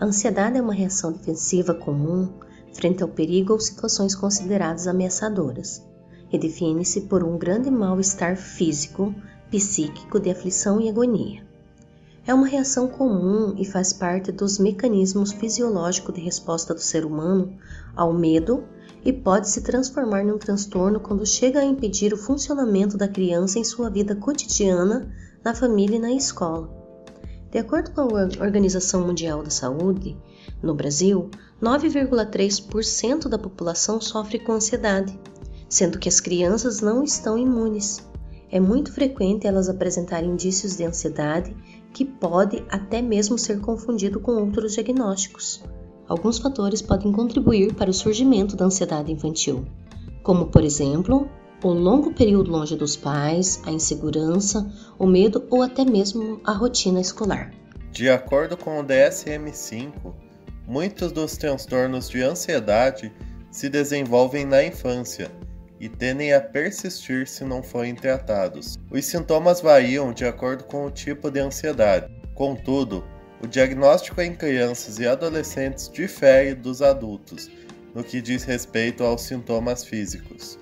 A ansiedade é uma reação defensiva comum frente ao perigo ou situações consideradas ameaçadoras e define-se por um grande mal-estar físico, psíquico de aflição e agonia. É uma reação comum e faz parte dos mecanismos fisiológicos de resposta do ser humano ao medo e pode se transformar num transtorno quando chega a impedir o funcionamento da criança em sua vida cotidiana, na família e na escola. De acordo com a Organização Mundial da Saúde, no Brasil, 9,3% da população sofre com ansiedade, sendo que as crianças não estão imunes. É muito frequente elas apresentarem indícios de ansiedade que pode até mesmo ser confundido com outros diagnósticos. Alguns fatores podem contribuir para o surgimento da ansiedade infantil, como, por exemplo, o longo período longe dos pais, a insegurança, o medo ou até mesmo a rotina escolar. De acordo com o DSM-5, muitos dos transtornos de ansiedade se desenvolvem na infância e tendem a persistir se não forem tratados. Os sintomas variam de acordo com o tipo de ansiedade. Contudo, o diagnóstico em crianças e adolescentes difere dos adultos no que diz respeito aos sintomas físicos.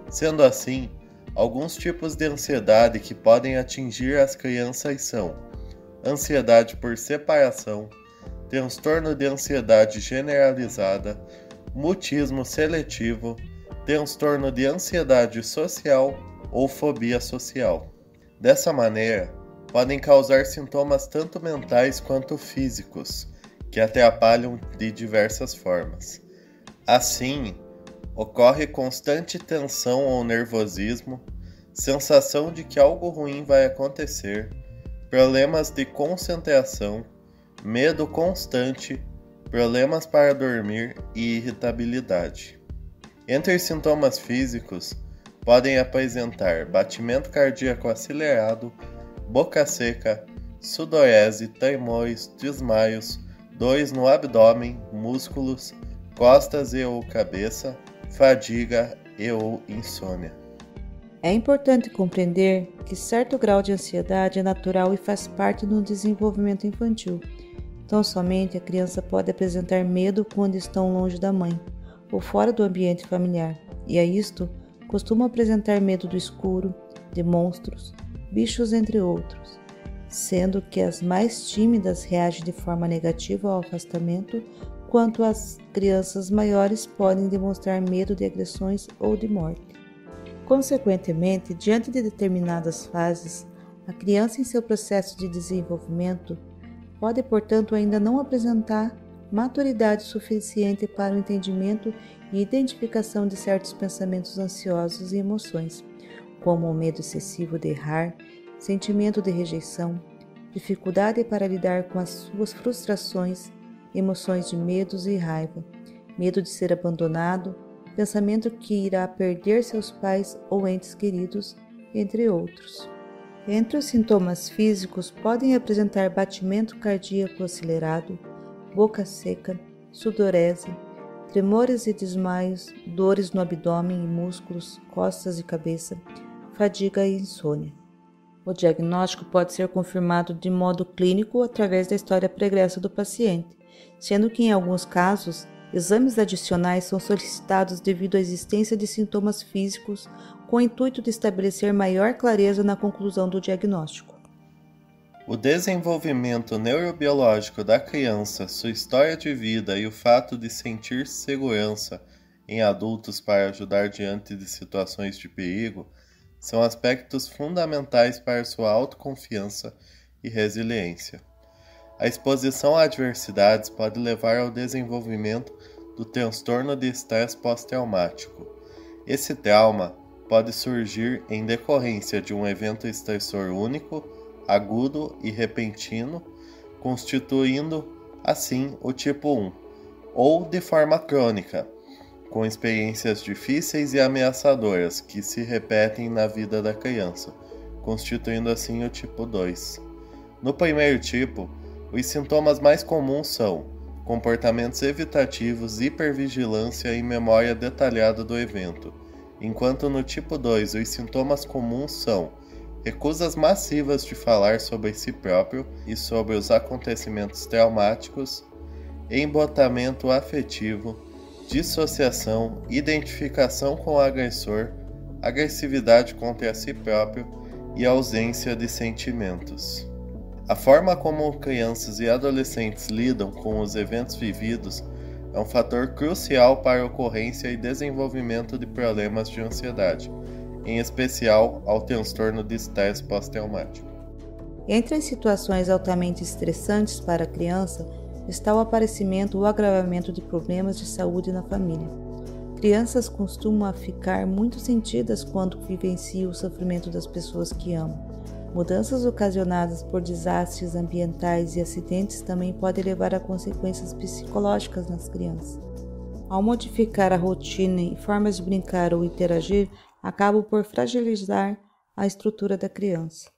Sendo assim, alguns tipos de ansiedade que podem atingir as crianças são ansiedade por separação, transtorno de ansiedade generalizada, mutismo seletivo, transtorno de ansiedade social ou fobia social. Dessa maneira, podem causar sintomas tanto mentais quanto físicos, que atrapalham de diversas formas. Assim, ocorre constante tensão ou nervosismo, sensação de que algo ruim vai acontecer, problemas de concentração, medo constante, problemas para dormir e irritabilidade. Entre os sintomas físicos, podem apresentar batimento cardíaco acelerado, boca seca, sudorese, tremores, desmaios, dores no abdômen, músculos, costas e ou cabeça, fadiga e ou insônia. É importante compreender que certo grau de ansiedade é natural e faz parte do desenvolvimento infantil. Tão somente a criança pode apresentar medo quando estão longe da mãe ou fora do ambiente familiar, e a isto costuma apresentar medo do escuro, de monstros, bichos, entre outros, sendo que as mais tímidas reagem de forma negativa ao afastamento, quanto as crianças maiores podem demonstrar medo de agressões ou de morte. Consequentemente, diante de determinadas fases, a criança em seu processo de desenvolvimento pode, portanto, ainda não apresentar maturidade suficiente para o entendimento e identificação de certos pensamentos ansiosos e emoções, como o medo excessivo de errar, sentimento de rejeição, dificuldade para lidar com as suas frustrações, emoções de medos e raiva, medo de ser abandonado, pensamento que irá perder seus pais ou entes queridos, entre outros. Entre os sintomas físicos podem apresentar batimento cardíaco acelerado, boca seca, sudorese, tremores e desmaios, dores no abdômen e músculos, costas e cabeça, fadiga e insônia. O diagnóstico pode ser confirmado de modo clínico através da história pregressa do paciente, sendo que em alguns casos exames adicionais são solicitados devido à existência de sintomas físicos com o intuito de estabelecer maior clareza na conclusão do diagnóstico. O desenvolvimento neurobiológico da criança, sua história de vida e o fato de sentir segurança em adultos para ajudar diante de situações de perigo são aspectos fundamentais para sua autoconfiança e resiliência. A exposição a adversidades pode levar ao desenvolvimento do transtorno de estresse pós-traumático. Esse trauma pode surgir em decorrência de um evento estressor único, agudo e repentino, constituindo, assim, o tipo 1, ou de forma crônica, com experiências difíceis e ameaçadoras que se repetem na vida da criança, constituindo assim o tipo 2. No primeiro tipo, os sintomas mais comuns são comportamentos evitativos, hipervigilância e memória detalhada do evento, enquanto no tipo 2 os sintomas comuns são recusas massivas de falar sobre si próprio e sobre os acontecimentos traumáticos, embotamento afetivo, dissociação, identificação com o agressor, agressividade contra si próprio e ausência de sentimentos. A forma como crianças e adolescentes lidam com os eventos vividos é um fator crucial para a ocorrência e desenvolvimento de problemas de ansiedade, em especial ao transtorno de estresse pós-traumático. Entre as situações altamente estressantes para a criança está o aparecimento ou agravamento de problemas de saúde na família. Crianças costumam ficar muito sentidas quando vivenciam o sofrimento das pessoas que amam. Mudanças ocasionadas por desastres ambientais e acidentes também podem levar a consequências psicológicas nas crianças. Ao modificar a rotina e formas de brincar ou interagir, acabam por fragilizar a estrutura da criança.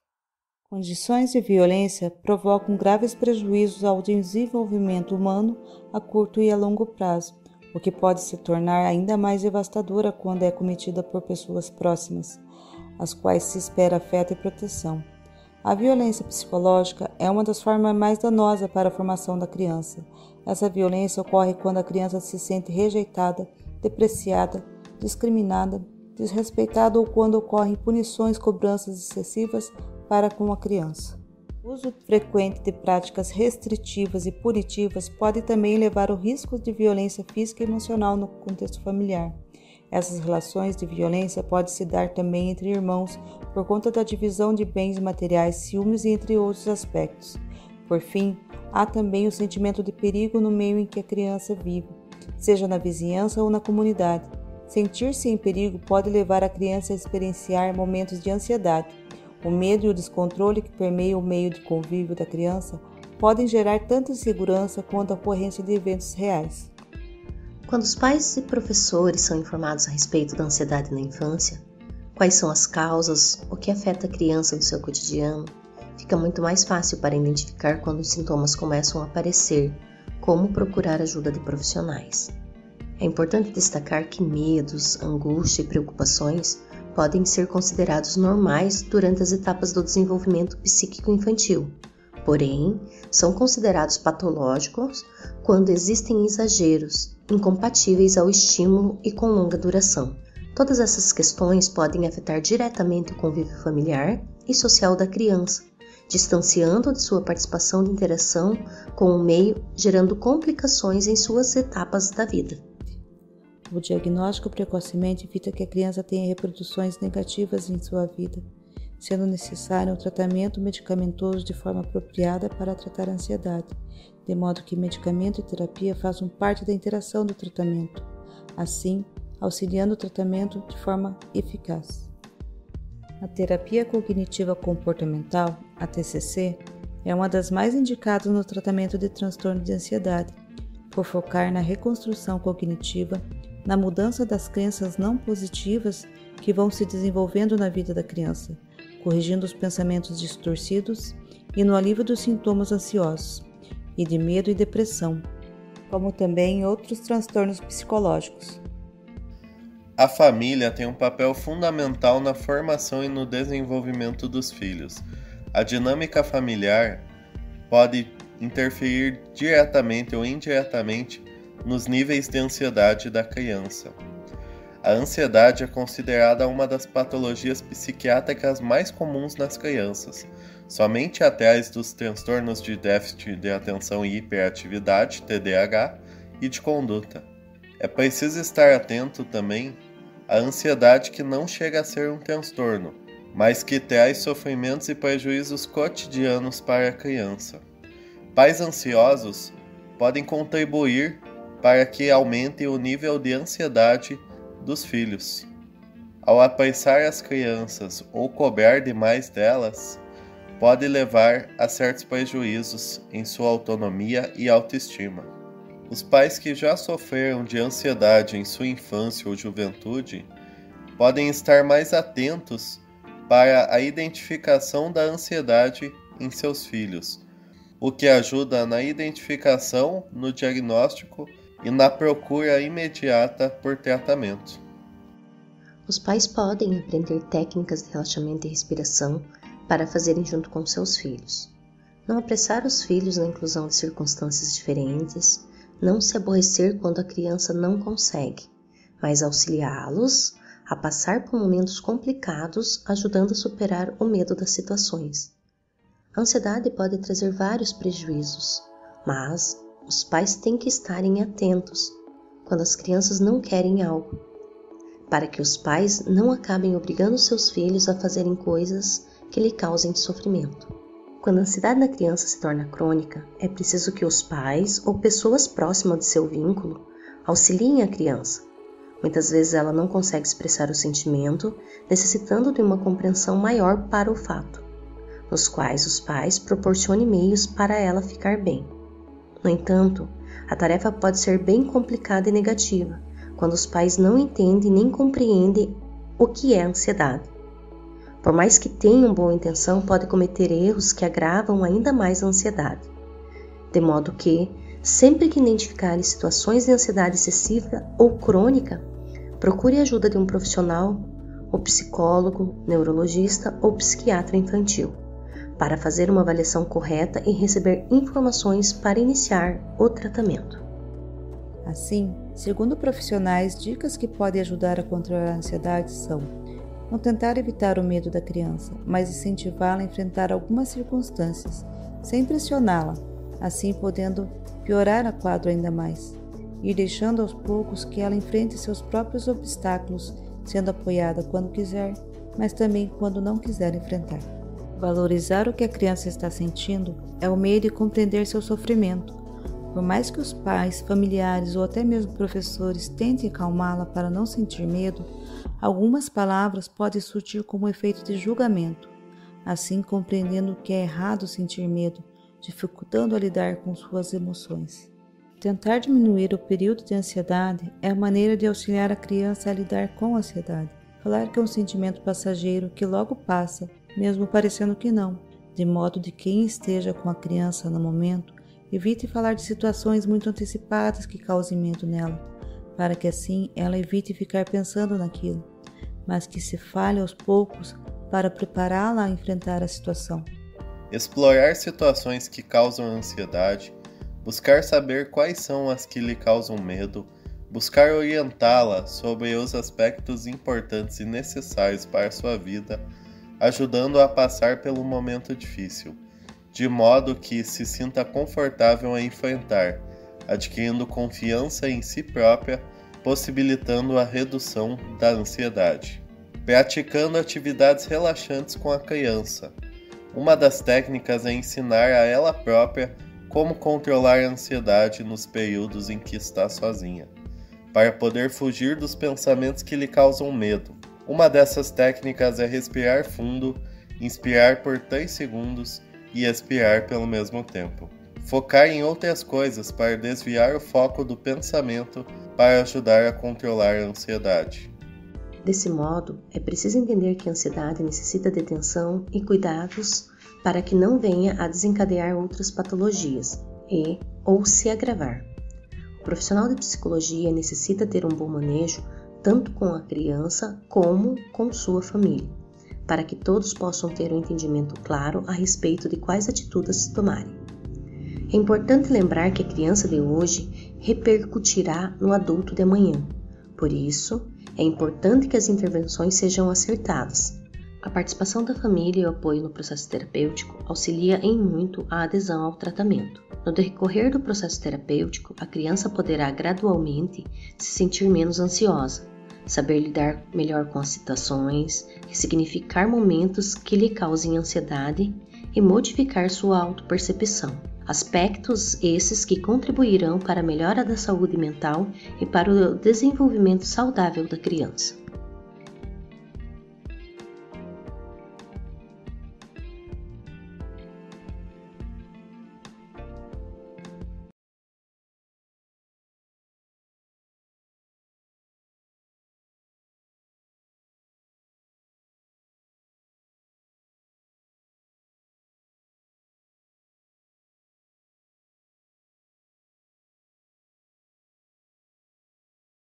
Condições de violência provocam graves prejuízos ao desenvolvimento humano a curto e a longo prazo, o que pode se tornar ainda mais devastadora quando é cometida por pessoas próximas, as quais se espera afeto e proteção. A violência psicológica é uma das formas mais danosas para a formação da criança. Essa violência ocorre quando a criança se sente rejeitada, depreciada, discriminada, desrespeitada ou quando ocorrem punições, cobranças excessivas para com a criança. O uso frequente de práticas restritivas e punitivas pode também levar ao risco de violência física e emocional no contexto familiar. Essas relações de violência podem se dar também entre irmãos por conta da divisão de bens materiais, ciúmes e entre outros aspectos. Por fim, há também o sentimento de perigo no meio em que a criança vive, seja na vizinhança ou na comunidade. Sentir-se em perigo pode levar a criança a experienciar momentos de ansiedade. O medo e o descontrole que permeiam o meio de convívio da criança podem gerar tanta insegurança quanto a ocorrência de eventos reais. Quando os pais e professores são informados a respeito da ansiedade na infância, quais são as causas, o que afeta a criança no seu cotidiano, fica muito mais fácil para identificar quando os sintomas começam a aparecer, como procurar ajuda de profissionais. É importante destacar que medos, angústia e preocupações podem ser considerados normais durante as etapas do desenvolvimento psíquico infantil, porém, são considerados patológicos quando existem exageros, incompatíveis ao estímulo e com longa duração. Todas essas questões podem afetar diretamente o convívio familiar e social da criança, distanciando de sua participação de interação com o meio, gerando complicações em suas etapas da vida. O diagnóstico precocemente evita que a criança tenha reproduções negativas em sua vida, sendo necessário um tratamento medicamentoso de forma apropriada para tratar a ansiedade, de modo que medicamento e terapia façam parte da interação do tratamento, assim auxiliando o tratamento de forma eficaz. A terapia cognitiva comportamental, a TCC, é uma das mais indicadas no tratamento de transtorno de ansiedade, por focar na reconstrução cognitiva, na mudança das crenças não positivas que vão se desenvolvendo na vida da criança, corrigindo os pensamentos distorcidos e no alívio dos sintomas ansiosos e de medo e depressão, como também outros transtornos psicológicos. A família tem um papel fundamental na formação e no desenvolvimento dos filhos. A dinâmica familiar pode interferir diretamente ou indiretamente nos níveis de ansiedade da criança. A ansiedade é considerada uma das patologias psiquiátricas mais comuns nas crianças, somente atrás dos transtornos de déficit de atenção e hiperatividade, TDAH, e de conduta. É preciso estar atento também à ansiedade que não chega a ser um transtorno, mas que traz sofrimentos e prejuízos cotidianos para a criança. Pais ansiosos podem contribuir para que aumente o nível de ansiedade dos filhos. Ao apressar as crianças ou cobrar demais delas, pode levar a certos prejuízos em sua autonomia e autoestima. Os pais que já sofreram de ansiedade em sua infância ou juventude podem estar mais atentos para a identificação da ansiedade em seus filhos, o que ajuda na identificação, no diagnóstico e na procura imediata por tratamento. Os pais podem aprender técnicas de relaxamento e respiração para fazerem junto com seus filhos. Não apressar os filhos na inclusão de circunstâncias diferentes, não se aborrecer quando a criança não consegue, mas auxiliá-los a passar por momentos complicados, ajudando a superar o medo das situações. A ansiedade pode trazer vários prejuízos, mas os pais têm que estarem atentos quando as crianças não querem algo, para que os pais não acabem obrigando seus filhos a fazerem coisas que lhe causem sofrimento. Quando a ansiedade da criança se torna crônica, é preciso que os pais ou pessoas próximas de seu vínculo auxiliem a criança. Muitas vezes ela não consegue expressar o sentimento, necessitando de uma compreensão maior para o fato, nos quais os pais proporcionem meios para ela ficar bem. No entanto, a tarefa pode ser bem complicada e negativa, quando os pais não entendem nem compreendem o que é ansiedade. Por mais que tenham boa intenção, podem cometer erros que agravam ainda mais a ansiedade. De modo que, sempre que identificarem situações de ansiedade excessiva ou crônica, procure a ajuda de um profissional, ou psicólogo, neurologista ou psiquiatra infantil, para fazer uma avaliação correta e receber informações para iniciar o tratamento. Assim, segundo profissionais, dicas que podem ajudar a controlar a ansiedade são: não tentar evitar o medo da criança, mas incentivá-la a enfrentar algumas circunstâncias, sem pressioná-la, assim podendo piorar o quadro ainda mais. Ir deixando aos poucos que ela enfrente seus próprios obstáculos, sendo apoiada quando quiser, mas também quando não quiser enfrentar. Valorizar o que a criança está sentindo é o meio de compreender seu sofrimento. Por mais que os pais, familiares ou até mesmo professores tentem acalmá-la para não sentir medo, algumas palavras podem surtir como efeito de julgamento, assim compreendendo que é errado sentir medo, dificultando a lidar com suas emoções. Tentar diminuir o período de ansiedade é a maneira de auxiliar a criança a lidar com a ansiedade. Falar que é um sentimento passageiro que logo passa, mesmo parecendo que não, de modo de quem esteja com a criança no momento evite falar de situações muito antecipadas que causem medo nela, para que assim ela evite ficar pensando naquilo, mas que se fale aos poucos para prepará-la a enfrentar a situação. Explorar situações que causam ansiedade, buscar saber quais são as que lhe causam medo, buscar orientá-la sobre os aspectos importantes e necessários para a sua vida, ajudando-a a passar pelo momento difícil, de modo que se sinta confortável a enfrentar, adquirindo confiança em si própria, possibilitando a redução da ansiedade. Praticando atividades relaxantes com a criança. Uma das técnicas é ensinar a ela própria como controlar a ansiedade nos períodos em que está sozinha, para poder fugir dos pensamentos que lhe causam medo. Uma dessas técnicas é respirar fundo, inspirar por 3 segundos e expirar pelo mesmo tempo. Focar em outras coisas para desviar o foco do pensamento para ajudar a controlar a ansiedade. Desse modo, é preciso entender que a ansiedade necessita de atenção e cuidados para que não venha a desencadear outras patologias ou se agravar. O profissional de psicologia necessita ter um bom manejo tanto com a criança como com sua família, para que todos possam ter um entendimento claro a respeito de quais atitudes se tomarem. É importante lembrar que a criança de hoje repercutirá no adulto de amanhã. Por isso, é importante que as intervenções sejam acertadas. A participação da família e o apoio no processo terapêutico auxilia em muito a adesão ao tratamento. No decorrer do processo terapêutico, a criança poderá gradualmente se sentir menos ansiosa, saber lidar melhor com as situações, ressignificar momentos que lhe causem ansiedade e modificar sua autopercepção. Aspectos esses que contribuirão para a melhora da saúde mental e para o desenvolvimento saudável da criança.